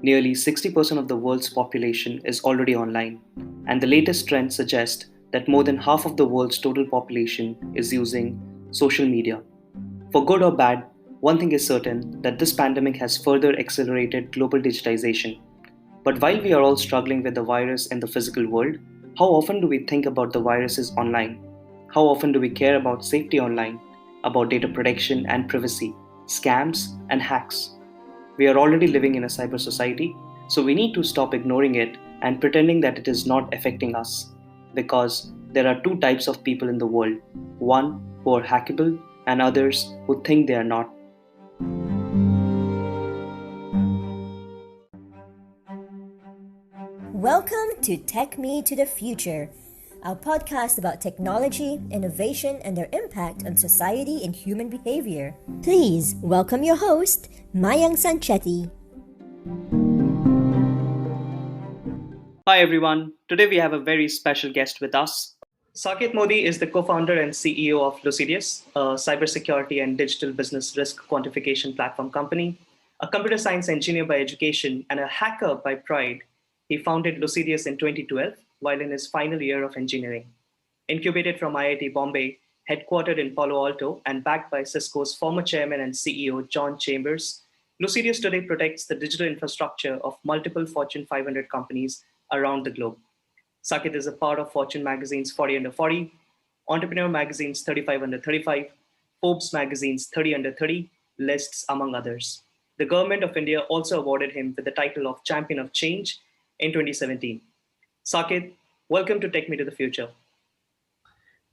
Nearly 60% of the world's population is already online, and the latest trends suggest that more than half of the world's total population is using social media. For good or bad, one thing is certain that this pandemic has further accelerated global digitization. But while we are all struggling with the virus in the physical world, how often do we think about the viruses online? How often do we care about safety online, about data protection and privacy, scams and hacks? We are already living in a cyber society, so we need to stop ignoring it and pretending that it is not affecting us. Because there are two types of people in the world, one who are hackable and others who think they are not. Welcome to Tech Me to the Future, our podcast about technology, innovation, and their impact on society and human behavior. Please welcome your host, Mayang Sanchetti. Hi everyone, today we have a very special guest with us. Saket Modi is the co-founder and CEO of Lucideus, a cybersecurity and digital business risk quantification platform company. A computer science engineer by education and a hacker by pride, he founded Lucideus in 2012 while in his final year of engineering. Incubated from IIT Bombay, headquartered in Palo Alto, and backed by Cisco's former chairman and CEO John Chambers, Lucideus today protects the digital infrastructure of multiple Fortune 500 companies around the globe. Saket is a part of Fortune Magazine's 40 Under 40, Entrepreneur Magazine's 35 Under 35, Forbes Magazine's 30 Under 30 lists, among others. The government of India also awarded him with the title of Champion of Change in 2017. Saket, welcome to Take Me to the Future.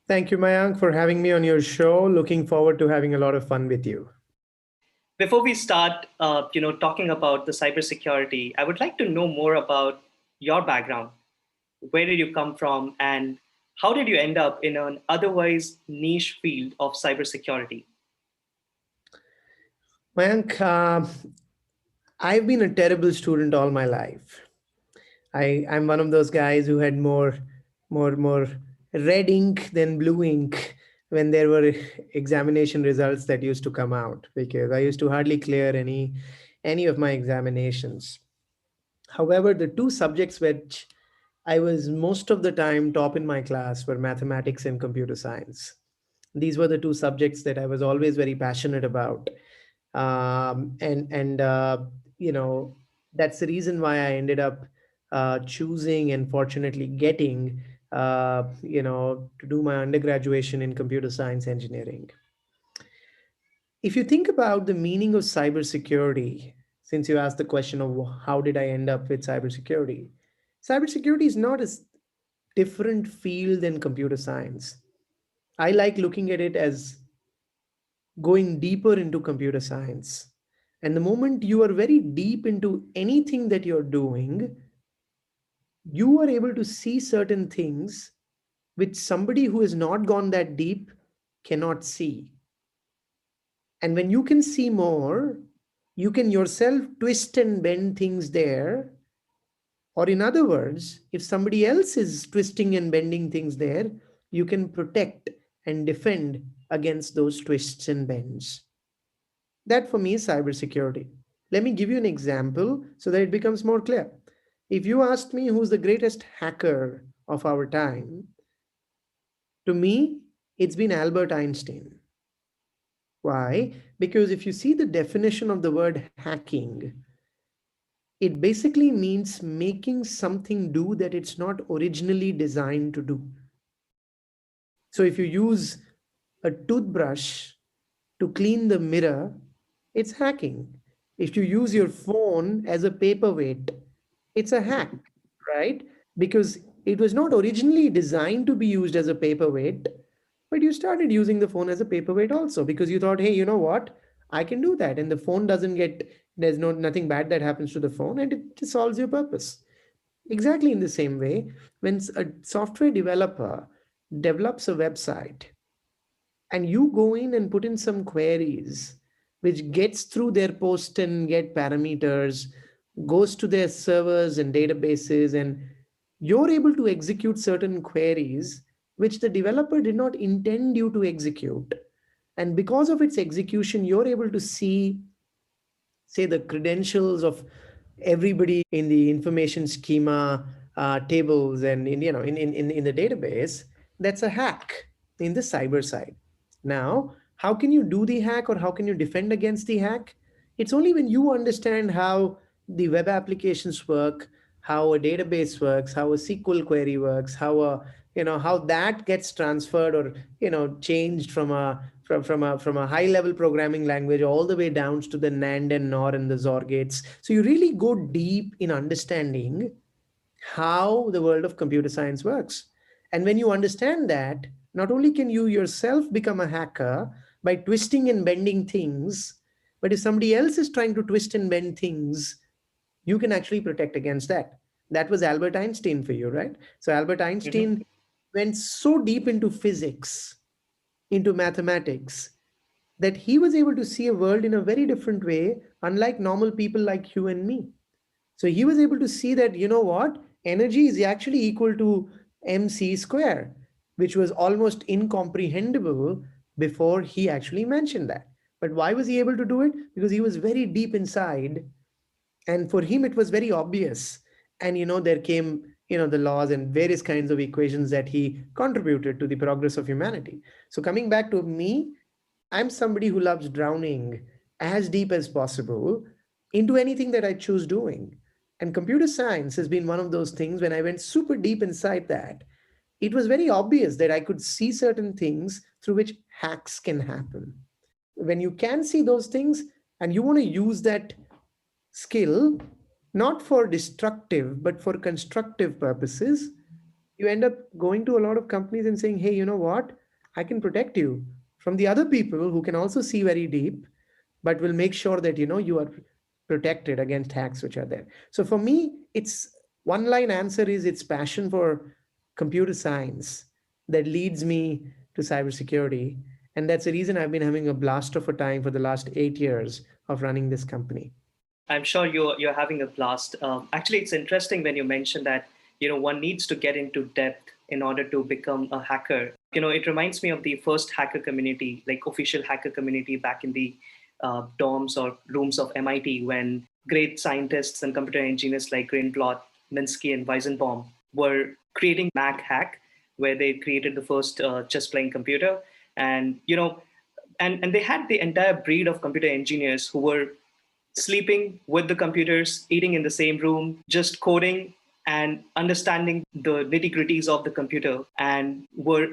Thank you, Mayank, for having me on your show. Looking forward to having a lot of fun with you. Before we start, talking about the cybersecurity, I would like to know more about your background. Where did you come from, and how did you end up in an otherwise niche field of cybersecurity? Mayank, I've been a terrible student all my life. I'm one of those guys who had more red ink than blue ink when there were examination results that used to come out, because I used to hardly clear any of my examinations. However, the two subjects which I was most of the time top in my class were mathematics and computer science. These were the two subjects that I was always very passionate about. And that's the reason why I ended up choosing and fortunately getting to do my undergraduation in computer science engineering. If you think about the meaning of cybersecurity, since you asked the question of how did I end up with cybersecurity, cybersecurity is not a different field than computer science. I like looking at it as going deeper into computer science. And the moment you are very deep into anything that you're doing, you are able to see certain things which somebody who has not gone that deep cannot see. And when you can see more, you can yourself twist and bend things there. Or in other words, if somebody else is twisting and bending things there, you can protect and defend against those twists and bends. That for me is cybersecurity. Let me give you an example so that it becomes more clear. If you asked me who's the greatest hacker of our time, to me, it's been Albert Einstein. Why? Because if you see the definition of the word hacking, it basically means making something do that it's not originally designed to do. So if you use a toothbrush to clean the mirror, it's hacking. If you use your phone as a paperweight, it's a hack, right? Because it was not originally designed to be used as a paperweight, but you started using the phone as a paperweight also because you thought, hey, you know what? I can do that. And the phone doesn't get, there's nothing bad that happens to the phone, and it just solves your purpose. Exactly in the same way, when a software developer develops a website and you go in and put in some queries, which gets through their post and get parameters, goes to their servers and databases, and you're able to execute certain queries which the developer did not intend you to execute. And because of its execution, you're able to see, say, the credentials of everybody in the information schema tables and in the database, that's a hack in the cyber side. Now, how can you do the hack or how can you defend against the hack? It's only when you understand how the web applications work, how a database works, how a SQL query works, how a how that gets transferred or changed from a high level programming language all the way down to the NAND and NOR and the XOR gates. So you really go deep in understanding how the world of computer science works. And when you understand that, not only can you yourself become a hacker by twisting and bending things, but if somebody else is trying to twist and bend things, you can actually protect against that. That was Albert Einstein for you, right? So Albert Mhm. Einstein went so deep into physics, into mathematics, that he was able to see a world in a very different way, unlike normal people like you and me. So he was able to see that, you know what, energy is actually equal to mc square, which was almost incomprehensible before he actually mentioned that. But why was he able to do it? Because he was very deep inside, and for him it was very obvious. And there came the laws and various kinds of equations that he contributed to the progress of humanity. So coming back to me, I'm somebody who loves drowning as deep as possible into anything that I choose doing. And computer science has been one of those things. When I went super deep inside that, it was very obvious that I could see certain things through which hacks can happen. When you can see those things and you want to use that skill not for destructive but for constructive purposes, you end up going to a lot of companies and saying, hey, you know what, I can protect you from the other people who can also see very deep, but will make sure that you are protected against hacks which are there. So for me, it's one line answer is it's passion for computer science that leads me to cybersecurity. And that's the reason I've been having a blast of a time for the last 8 years of running this company. I'm sure you're having a blast. Actually, it's interesting when you mention that one needs to get into depth in order to become a hacker. It reminds me of the first hacker community, like official hacker community back in the dorms or rooms of MIT, when great scientists and computer engineers like Greenblatt, Minsky, and Weizenbaum were creating Mac hack, where they created the first chess playing computer, and and they had the entire breed of computer engineers who were sleeping with the computers, eating in the same room, just coding and understanding the nitty gritties of the computer, and were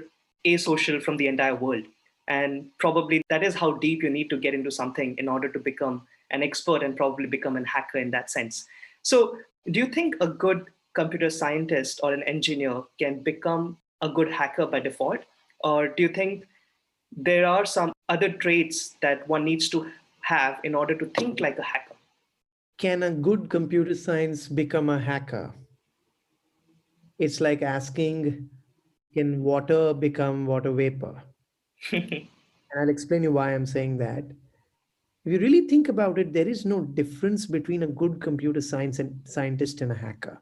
asocial from the entire world. And probably that is how deep you need to get into something in order to become an expert and probably become a hacker in that sense. So, do you think a good computer scientist or an engineer can become a good hacker by default? Or do you think there are some other traits that one needs to have in order to think like a hacker? Can a good computer science become a hacker? It's like asking, can water become water vapor? And I'll explain you why I'm saying that. If you really think about it, there is no difference between a good computer science and scientist and a hacker.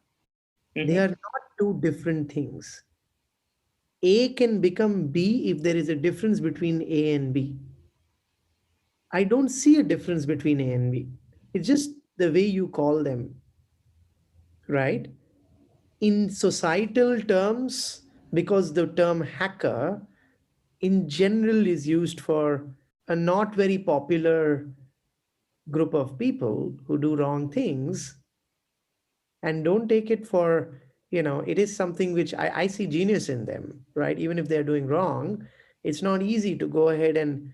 They Mhm. are not two different things. A can become B if there is a difference between A and B. I don't see a difference between A and B. It's just the way you call them, right? In societal terms, because the term hacker in general is used for a not very popular group of people who do wrong things, and don't take it for, it is something which I see genius in them, right? Even if they're doing wrong, it's not easy to go ahead and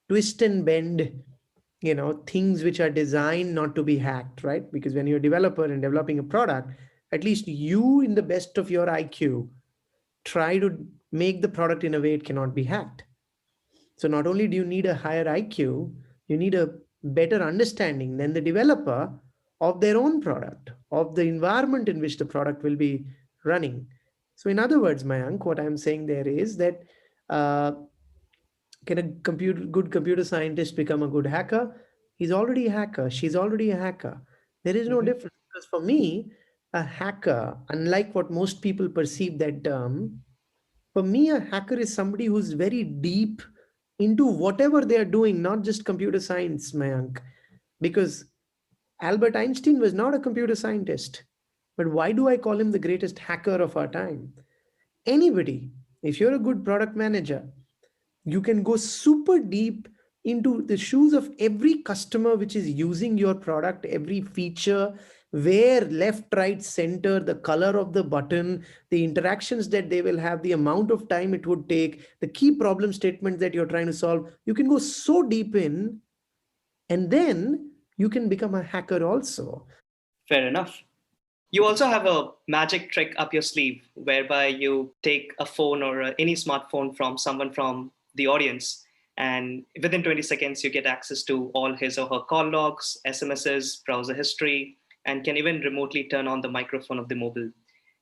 twist and bend, things which are designed not to be hacked, right? Because when you're a developer and developing a product, at least you, in the best of your IQ, try to make the product in a way it cannot be hacked. So not only do you need a higher IQ, you need a better understanding than the developer of their own product, of the environment in which the product will be running. So in other words, Mayank, what I'm saying there is that uh, can a good computer scientist become a good hacker? He's already a hacker. She's already a hacker. There is no Mhm. difference because for me, a hacker, unlike what most people perceive that term, for me, a hacker is somebody who's very deep into whatever they are doing, not just computer science, Mayank. Because Albert Einstein was not a computer scientist. But why do I call him the greatest hacker of our time? Anybody, if you're a good product manager, you can go super deep into the shoes of every customer which is using your product, every feature, where left, right, center, the color of the button, the interactions that they will have, the amount of time it would take, the key problem statements that you're trying to solve. You can go so deep in, and then you can become a hacker also. Fair enough. You also have a magic trick up your sleeve whereby you take a phone or any smartphone from someone from the audience, and within 20 seconds, you get access to all his or her call logs, SMSs, browser history, and can even remotely turn on the microphone of the mobile.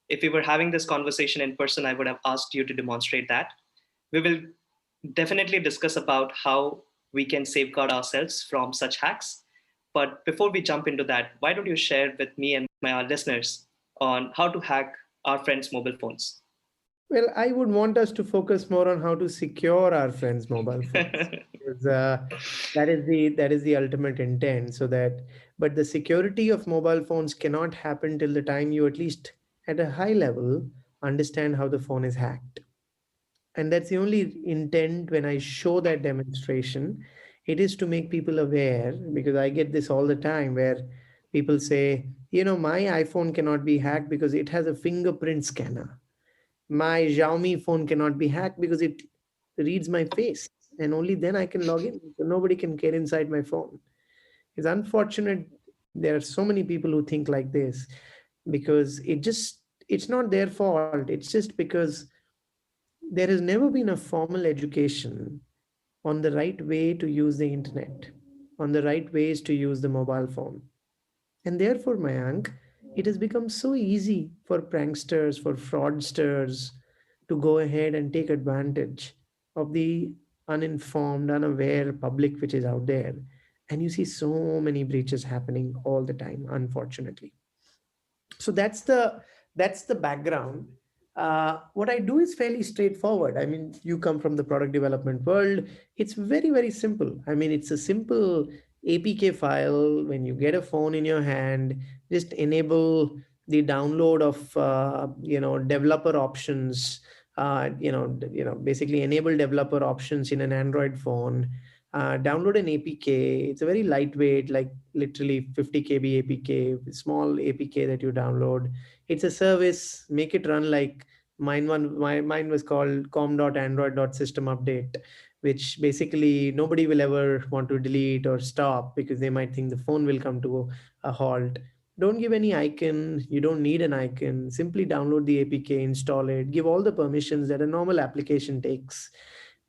If we were having this conversation in person, I would have asked you to demonstrate that. We will definitely discuss about how we can safeguard ourselves from such hacks. But before we jump into that, why don't you share with me and my listeners on how to hack our friends' mobile phones? Well, I would want us to focus more on how to secure our friends' mobile phones. Because, that is the ultimate intent. So that, but the security of mobile phones cannot happen till the time you at least at a high level understand how the phone is hacked. And that's the only intent when I show that demonstration. It is to make people aware, because I get this all the time where people say, my iPhone cannot be hacked because it has a fingerprint scanner. My Xiaomi phone cannot be hacked because it reads my face, and only then I can log in. So nobody can get inside my phone. It's unfortunate. There are so many people who think like this, because it's not their fault. It's just because there has never been a formal education on the right way to use the internet, on the right ways to use the mobile phone. And therefore, Mayank, it has become so easy for pranksters, for fraudsters to go ahead and take advantage of the uninformed, unaware public which is out there. And you see so many breaches happening all the time, unfortunately. So that's the background. What I do is fairly straightforward. I mean, you come from the product development world. It's very, very simple. I mean, it's a simple APK file. When you get a phone in your hand, just enable the download of developer options. Basically enable developer options in an Android phone. Download an APK. It's a very lightweight, like literally 50 KB APK, small APK that you download. It's a service. Make it run like mine was called com.android.system update, which basically nobody will ever want to delete or stop because they might think the phone will come to a halt. Don't give any icon. You don't need an icon. Simply download the APK, install it, give all the permissions that a normal application takes,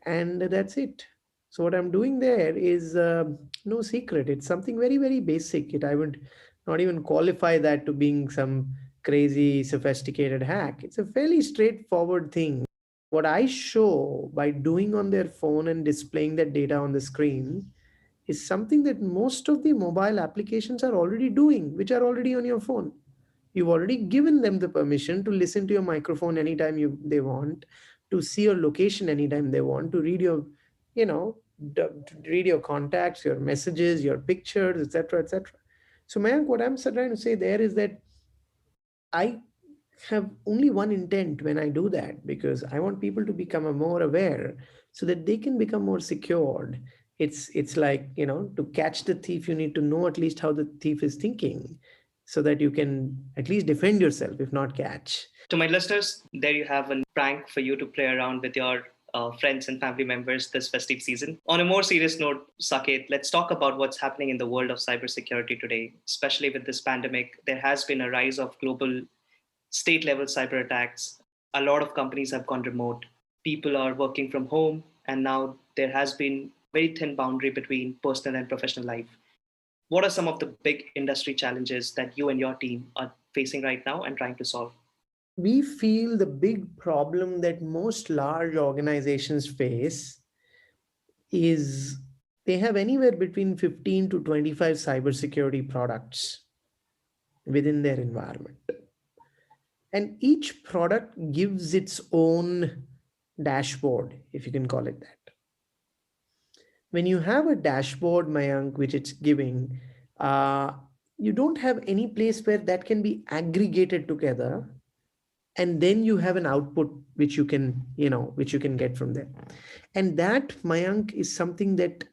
and that's it. So what I'm doing there is no secret. It's something very, very basic. I would not even qualify that to being some crazy sophisticated hack. It's a fairly straightforward thing. What I show by doing on their phone and displaying that data on the screen is something that most of the mobile applications are already doing, which are already on your phone. You've already given them the permission to listen to your microphone anytime they want, to see your location anytime they want, to read your, you know, to read your contacts, your messages, your pictures, etc., etc. So, Mayank, what I'm trying to say there is that I have only one intent when I do that, because I want people to become more aware so that they can become more secured. It's like, to catch the thief, you need to know at least how the thief is thinking so that you can at least defend yourself, if not catch. To my listeners, there you have a prank for you to play around with your friends and family members this festive season. On a more serious note, Saket, let's talk about what's happening in the world of cybersecurity today. Especially with this pandemic, there has been a rise of global state level cyber attacks. A lot of companies have gone remote. People are working from home, and now there has been very thin boundary between personal and professional life. What are some of the big industry challenges that you and your team are facing right now and trying to solve? We feel the big problem that most large organizations face is they have anywhere between 15 to 25 cybersecurity products within their environment. And each product gives its own dashboard, if you can call it that. When you have a dashboard, Mayank, which it's giving, you don't have any place where that can be aggregated together, and then you have an output which you can, which you can get from there. And that, Mayank, is something that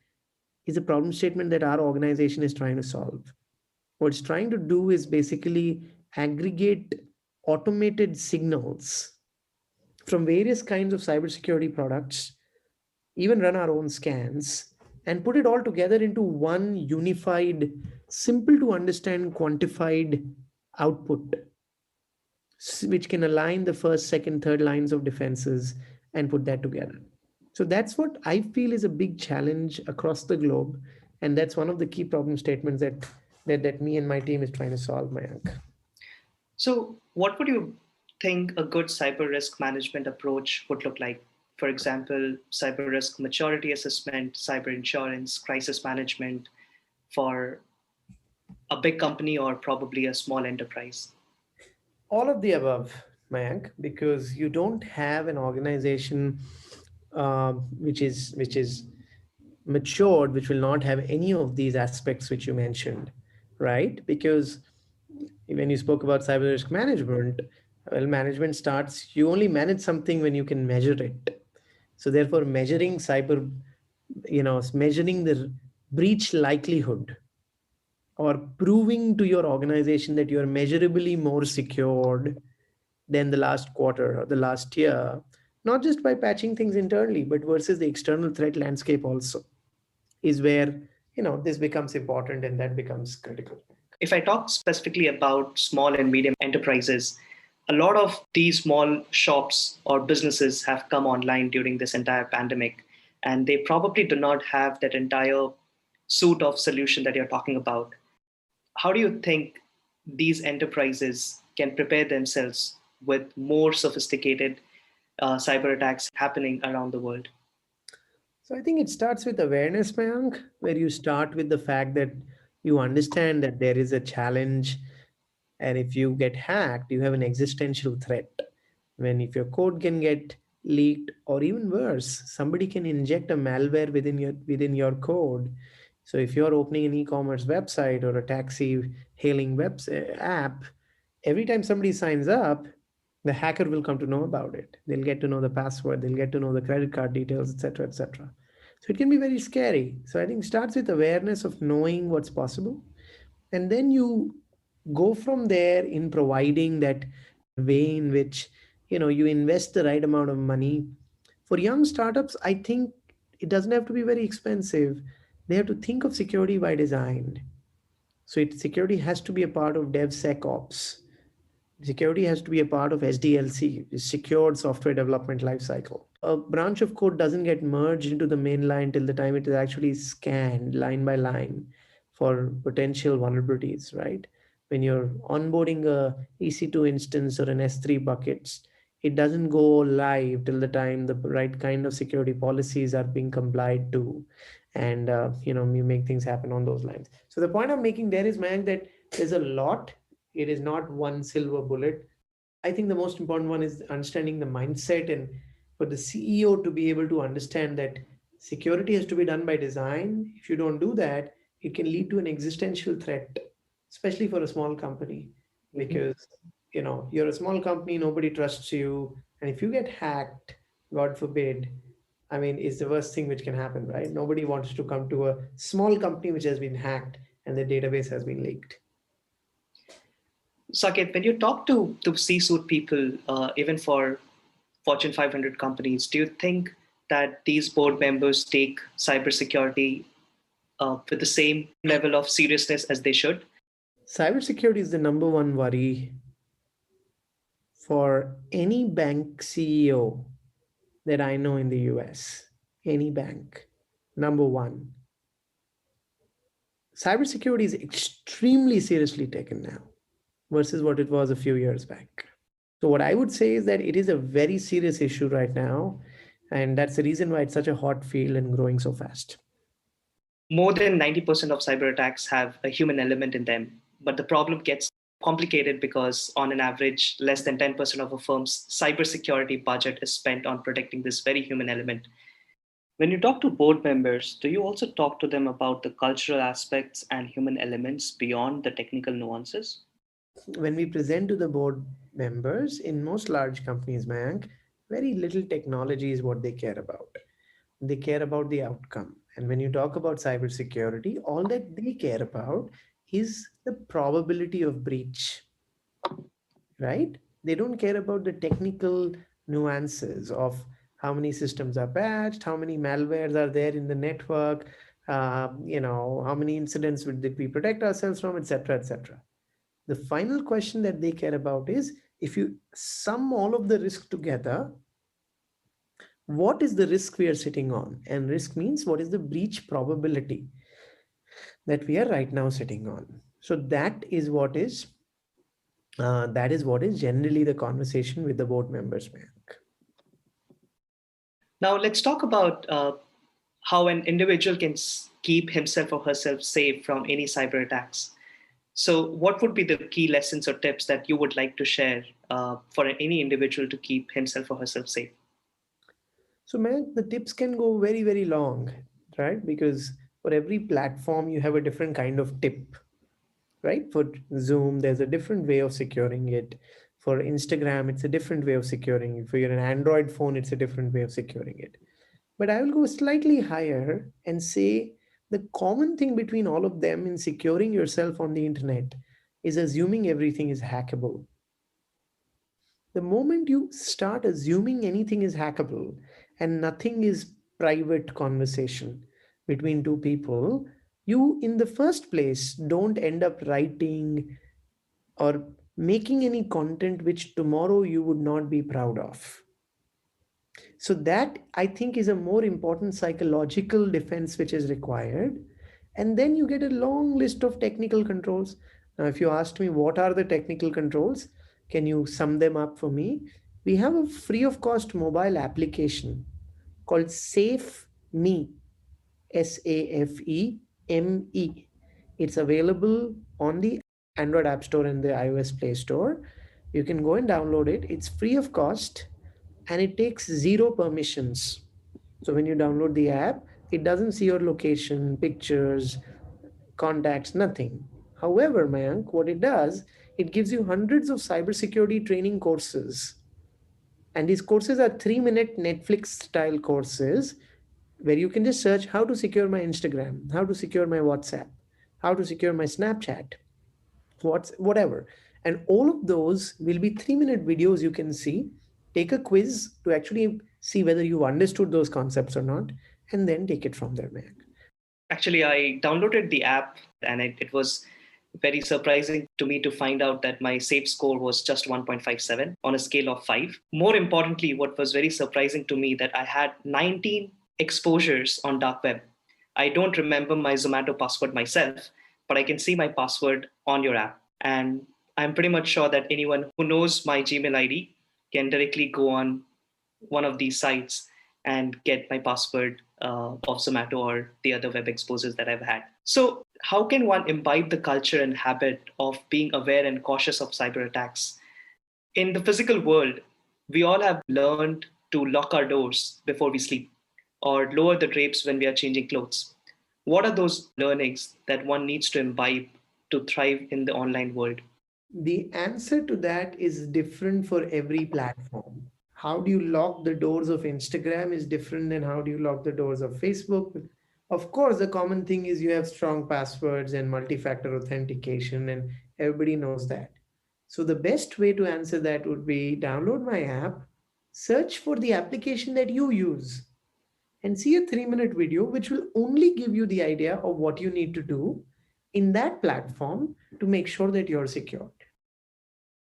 is a problem statement that our organization is trying to solve. What it's trying to do is basically aggregate automated signals from various kinds of cybersecurity products, even run our own scans, and put it all together into one unified, simple to understand, quantified output, which can align the first, second, third lines of defenses and put that together. So that's what I feel is a big challenge across the globe. And that's one of the key problem statements that me and my team is trying to solve, Mayank. So, what would you think a good cyber risk management approach would look like? For example, cyber risk maturity assessment, cyber insurance, crisis management for a big company or probably a small enterprise? All of the above, Mayank, because you don't have an organization which is matured, which will not have any of these aspects which you mentioned, right? Because when you spoke about cyber risk management, well, management starts, you only manage something when you can measure it. So therefore, measuring measuring the breach likelihood, or proving to your organization that you are measurably more secured than the last quarter or the last year, not just by patching things internally, but versus the external threat landscape also, is where this becomes important and that becomes critical. If I talk specifically about small and medium enterprises, a lot of these small shops or businesses have come online during this entire pandemic, and they probably do not have that entire suite of solution that you're talking about. How do you think these enterprises can prepare themselves with more sophisticated cyber attacks happening around the world? So I think it starts with awareness, Mayank, where you start with the fact that you understand that there is a challenge, and if you get hacked, you have an existential threat. When if your code can get leaked, or even worse, somebody can inject a malware within your code. So if you're opening an e-commerce website or a taxi hailing app, every time somebody signs up, the hacker will come to know about it. They'll get to know the password, they'll get to know the credit card details, etc., etc. So it can be very scary. So I think it starts with awareness of knowing what's possible, and then you go from there in providing that way in which you invest the right amount of money. For young startups, I think it doesn't have to be very expensive. They have to think of security by design. So security has to be a part of DevSecOps. Security has to be a part of SDLC, secured software development lifecycle. A branch of code doesn't get merged into the main line till the time it is actually scanned line by line for potential vulnerabilities, right? When you're onboarding a EC2 instance or an S3 buckets, it doesn't go live till the time the right kind of security policies are being complied to, and you make things happen on those lines. So the point I'm making there is, man, that there's a lot. It is not one silver bullet. I think the most important one is understanding the mindset, and for the CEO to be able to understand that security has to be done by design. If you don't do that, it can lead to an existential threat, especially for a small company, because you're a small company, nobody trusts you, and if you get hacked, God forbid, I mean, it's the worst thing which can happen, right? Nobody wants to come to a small company which has been hacked and the database has been leaked. Saket, when you talk to C-suite people, even for Fortune 500 companies, do you think that these board members take cybersecurity with the same level of seriousness as they should? Cybersecurity is the number one worry for any bank CEO that I know in the US. Any bank, number one. Cybersecurity is extremely seriously taken now versus what it was a few years back. So what I would say is that it is a very serious issue right now, and that's the reason why it's such a hot field and growing so fast. More than 90% of cyber attacks have a human element in them, but the problem gets complicated because on an average, less than 10% of a firm's cybersecurity budget is spent on protecting this very human element. When you talk to board members, do you also talk to them about the cultural aspects and human elements beyond the technical nuances? When we present to the board members in most large companies, Mayank, very little technology is what they care about. They care about the outcome. And when you talk about cybersecurity, all that they care about is the probability of breach, right? They don't care about the technical nuances of how many systems are patched, how many malwares are there in the network, how many incidents did we protect ourselves from, etc., etc. The final question that they care about is, if you sum all of the risk together, what is the risk we are sitting on? And risk means what is the breach probability that we are right now sitting on. So that is what is generally the conversation with the board members, Mayank. Now, let's talk about how an individual can keep himself or herself safe from any cyber attacks. So, what would be the key lessons or tips that you would like to share for any individual to keep himself or herself safe? So, Mayank, the tips can go very, very long, right? Because for every platform, you have a different kind of tip, right? For Zoom, there's a different way of securing it. For Instagram, it's a different way of securing it. For your Android phone, it's a different way of securing it. But I will go slightly higher and say the common thing between all of them in securing yourself on the internet is assuming everything is hackable. The moment you start assuming anything is hackable and nothing is private conversation between two people, you in the first place don't end up writing or making any content which tomorrow you would not be proud of. So that I think is a more important psychological defense which is required. And then you get a long list of technical controls. Now, if you asked me what are the technical controls, can you sum them up for me? We have a free of cost mobile application called Safe Me, SAFEME. It's available on the Android App Store and the iOS Play Store. You can go and download it. It's free of cost and it takes zero permissions. So when you download the app, it doesn't see your location, pictures, contacts, nothing. However, Mayank, what it does, it gives you hundreds of cybersecurity training courses. And these courses are 3-minute Netflix style courses where you can just search how to secure my Instagram, how to secure my WhatsApp, how to secure my Snapchat, whatever. And all of those will be 3-minute videos you can see. Take a quiz to actually see whether you understood those concepts or not, and then take it from there, man. Actually, I downloaded the app and it was very surprising to me to find out that my safe score was just 1.57 on a scale of 5. More importantly, what was very surprising to me that I had 19 exposures on dark web. I don't remember my Zomato password myself, but I can see my password on your app. And I'm pretty much sure that anyone who knows my Gmail ID can directly go on one of these sites and get my password of Zomato or the other web exposures that I've had. So, how can one imbibe the culture and habit of being aware and cautious of cyber attacks? In the physical world, we all have learned to lock our doors before we sleep or lower the drapes when we are changing clothes. What are those learnings that one needs to imbibe to thrive in the online world? The answer to that is different for every platform. How do you lock the doors of Instagram is different than how do you lock the doors of Facebook. Of course, the common thing is you have strong passwords and multi-factor authentication, and everybody knows that. So the best way to answer that would be download my app, search for the application that you use, and see a 3-minute video which will only give you the idea of what you need to do in that platform to make sure that you're secure.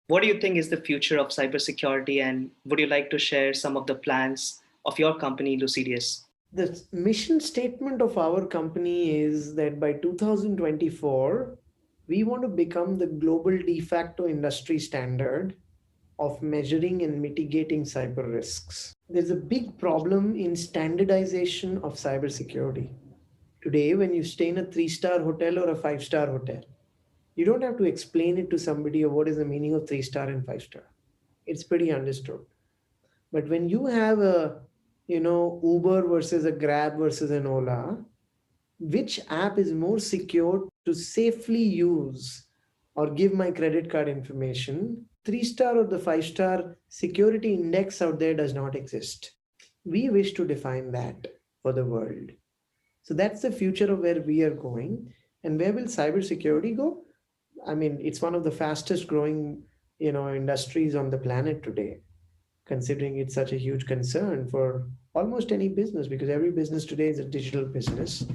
What do you think is the future of cybersecurity, and would you like to share some of the plans of your company, Lucideus? The mission statement of our company is that by 2024, we want to become the global de facto industry standard of measuring and mitigating cyber risks. There's a big problem in standardization of cybersecurity. Today, when you stay in a 3-star hotel or a 5-star hotel, you don't have to explain it to somebody of what is the meaning of 3-star and 5-star. It's pretty understood. But when you have a Uber versus a Grab versus an Ola, which app is more secure to safely use or give my credit card information? 3-star or the 5-star security index out there does not exist. We wish to define that for the world. So that's the future of where we are going. And where will cybersecurity go? I mean, it's one of the fastest growing, industries on the planet today, considering it's such a huge concern for almost any business, because every business today is a digital business.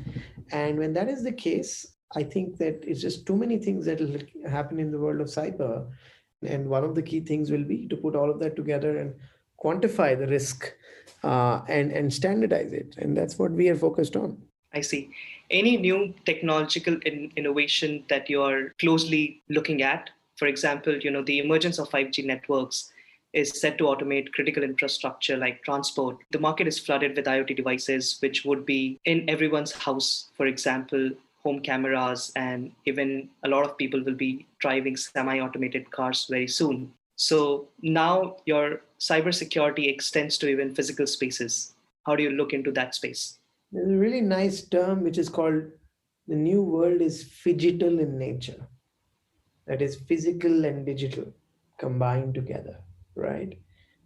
And when that is the case, I think that it's just too many things that will happen in the world of cyber. And one of the key things will be to put all of that together and quantify the risk, and standardize it. And that's what we are focused on. I see. Any new technological innovation that you are closely looking at? For example, the emergence of 5G networks is set to automate critical infrastructure like transport. The market is flooded with IoT devices, which would be in everyone's house. For example, home cameras, and even a lot of people will be driving semi-automated cars very soon. So now your cybersecurity extends to even physical spaces. How do you look into that space? There's a really nice term which is called, the new world is phygital in nature. That is physical and digital combined together, right?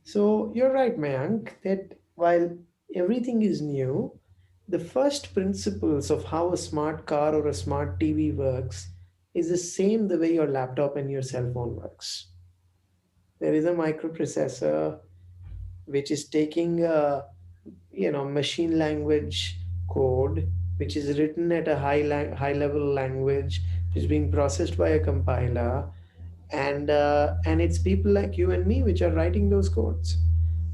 So you're right, Mayank, that while everything is new, the first principles of how a smart car or a smart TV works is the same the way your laptop and your cell phone works. There is a microprocessor which is taking a machine language code which is written at a high level language, which is being processed by a compiler, and it's people like you and me which are writing those codes.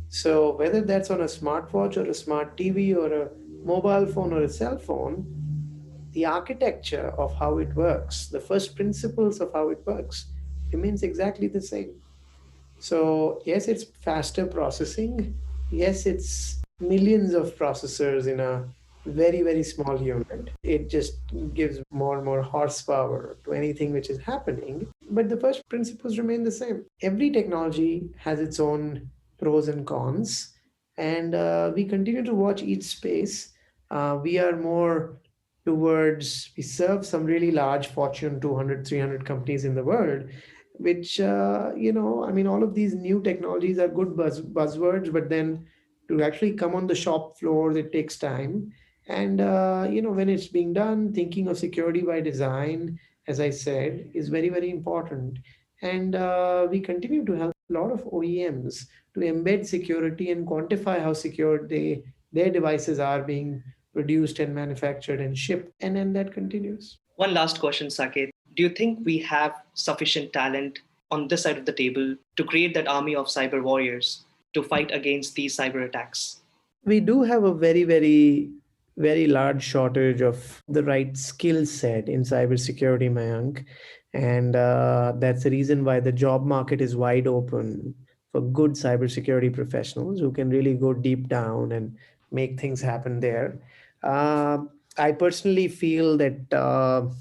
So whether that's on a smartwatch or a smart TV or a mobile phone or a cell phone, the architecture of how it works, the first principles of how it works, remains exactly the same. So yes, it's faster processing. Yes, it's millions of processors in a very, very small unit. It just gives more and more horsepower to anything which is happening. But the first principles remain the same. Every technology has its own pros and cons. And we continue to watch each space. We are more towards, we serve some really large Fortune 200, 300 companies in the world, which I mean, all of these new technologies are good buzzwords, but then to actually come on the shop floor, it takes time. And when it's being done, thinking of security by design, as I said, is very, very important. And we continue to help a lot of OEMs to embed security and quantify how secure their devices are being produced and manufactured and shipped, and then that continues. One last question, Saket. Do you think we have sufficient talent on this side of the table to create that army of cyber warriors to fight against these cyber attacks? We do have a very, very, very large shortage of the right skill set in cybersecurity, Mayank. And that's the reason why the job market is wide open for good cybersecurity professionals who can really go deep down and make things happen there. Uh, I personally feel that,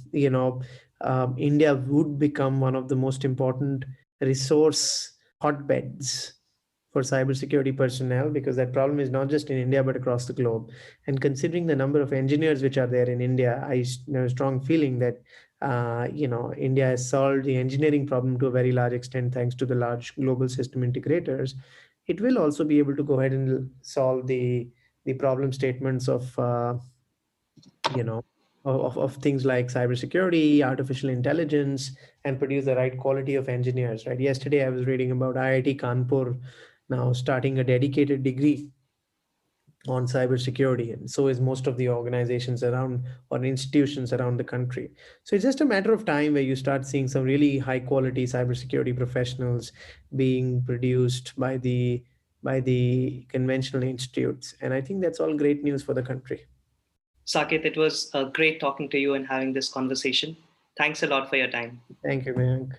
India would become one of the most important resource hotbeds for cybersecurity personnel, because that problem is not just in India but across the globe. And considering the number of engineers which are there in India, I have a strong feeling that India has solved the engineering problem to a very large extent thanks to the large global system integrators. It will also be able to go ahead and solve the problem statements of you know of things like cybersecurity, artificial intelligence, and produce the right quality of engineers. Right. Yesterday, I was reading about IIT Kanpur now starting a dedicated degree on cybersecurity, and so is most of the organizations around or institutions around the country. So it's just a matter of time where you start seeing some really high quality cybersecurity professionals being produced by the conventional institutes, and I think that's all great news for the country. Saket, it was great talking to you and having this conversation. Thanks a lot for your time. Thank you, Mayank.